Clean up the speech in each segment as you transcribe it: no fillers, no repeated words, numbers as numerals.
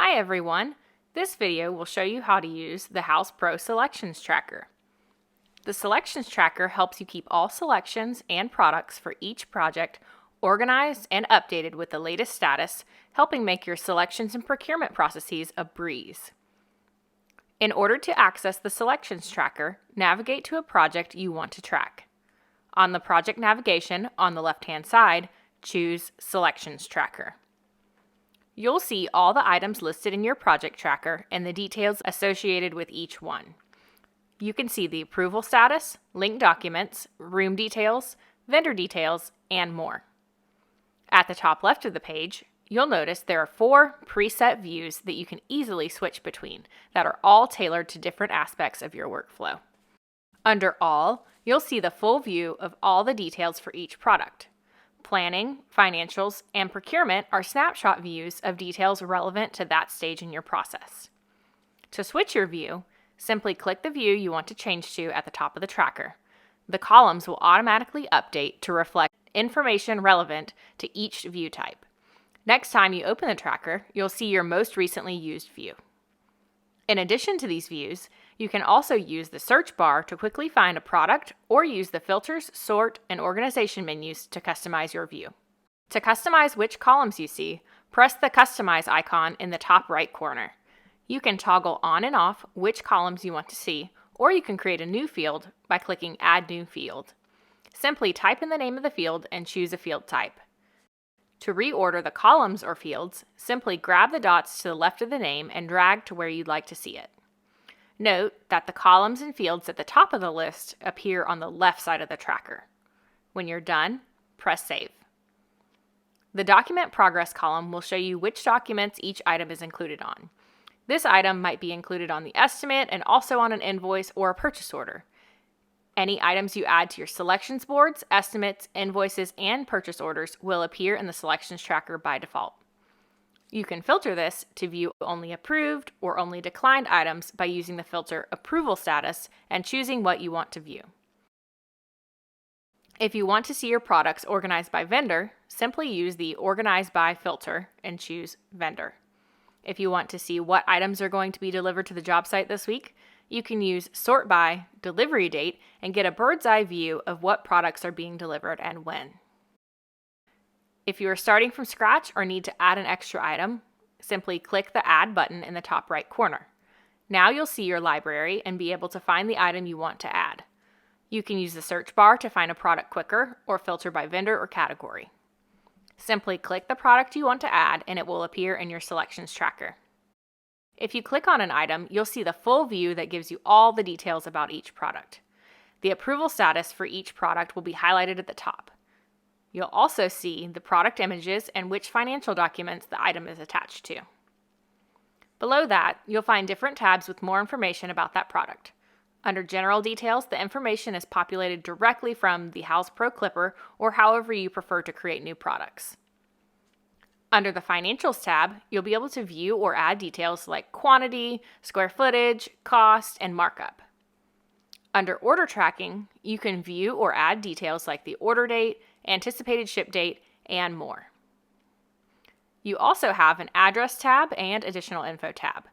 Hi everyone! This video will show you how to use the Houzz Pro Selections Tracker. The Selections Tracker helps you keep all selections and products for each project organized and updated with the latest status, helping make your selections and procurement processes a breeze. In order to access the Selections Tracker, navigate to a project you want to track. On the project navigation on the left-hand side, choose Selections Tracker. You'll see all the items listed in your project tracker and the details associated with each one. You can see the approval status, linked documents, room details, vendor details, and more. At the top left of the page, you'll notice there are 4 preset views that you can easily switch between that are all tailored to different aspects of your workflow. Under All, you'll see the full view of all the details for each product. Planning, financials, and procurement are snapshot views of details relevant to that stage in your process. To switch your view, simply click the view you want to change to at the top of the tracker. The columns will automatically update to reflect information relevant to each view type. Next time you open the tracker, you'll see your most recently used view. In addition to these views, you can also use the search bar to quickly find a product or use the filters, sort, and organization menus to customize your view. To customize which columns you see, press the Customize icon in the top right corner. You can toggle on and off which columns you want to see, or you can create a new field by clicking Add New Field. Simply type in the name of the field and choose a field type. To reorder the columns or fields, simply grab the dots to the left of the name and drag to where you'd like to see it. Note that the columns and fields at the top of the list appear on the left side of the tracker. When you're done, press Save. The Document Progress column will show you which documents each item is included on. This item might be included on the estimate and also on an invoice or a purchase order. Any items you add to your selections boards, estimates, invoices, and purchase orders will appear in the Selections Tracker by default. You can filter this to view only approved or only declined items by using the filter Approval Status and choosing what you want to view. If you want to see your products organized by vendor, simply use the Organize By filter and choose Vendor. If you want to see what items are going to be delivered to the job site this week, you can use Sort By Delivery Date and get a bird's eye view of what products are being delivered and when. If you are starting from scratch or need to add an extra item, simply click the Add button in the top right corner. Now you'll see your library and be able to find the item you want to add. You can use the search bar to find a product quicker or filter by vendor or category. Simply click the product you want to add and it will appear in your selections tracker. If you click on an item, you'll see the full view that gives you all the details about each product. The approval status for each product will be highlighted at the top. You'll also see the product images and which financial documents the item is attached to. Below that, you'll find different tabs with more information about that product. Under General Details, the information is populated directly from the Houzz Pro Clipper or however you prefer to create new products. Under the Financials tab, you'll be able to view or add details like quantity, square footage, cost, and markup. Under Order Tracking, you can view or add details like the order date, anticipated ship date, and more. You also have an Address tab and Additional Info tab.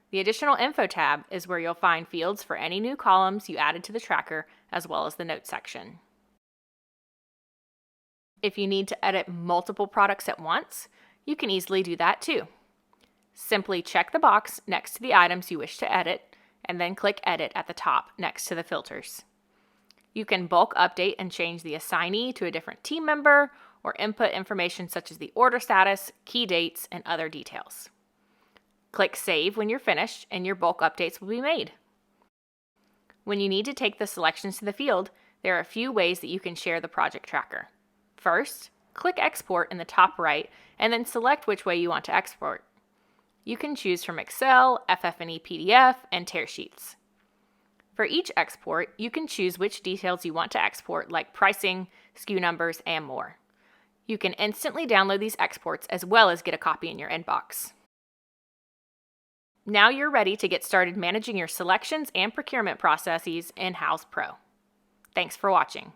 The Additional Info tab is where you'll find fields for any new columns you added to the tracker, as well as the Notes section. If you need to edit multiple products at once, you can easily do that too. Simply check the box next to the items you wish to edit, and then click Edit at the top next to the filters. You can bulk update and change the assignee to a different team member, or input information such as the order status, key dates, and other details. Click Save when you're finished, and your bulk updates will be made. When you need to take the selections to the field, there are a few ways that you can share the project tracker. First, click Export in the top right, and then select which way you want to export. You can choose from Excel, FF&E PDF, and Tearsheets. For each export, you can choose which details you want to export, like pricing, SKU numbers, and more. You can instantly download these exports as well as get a copy in your inbox. Now you're ready to get started managing your selections and procurement processes in Houzz Pro. Thanks for watching.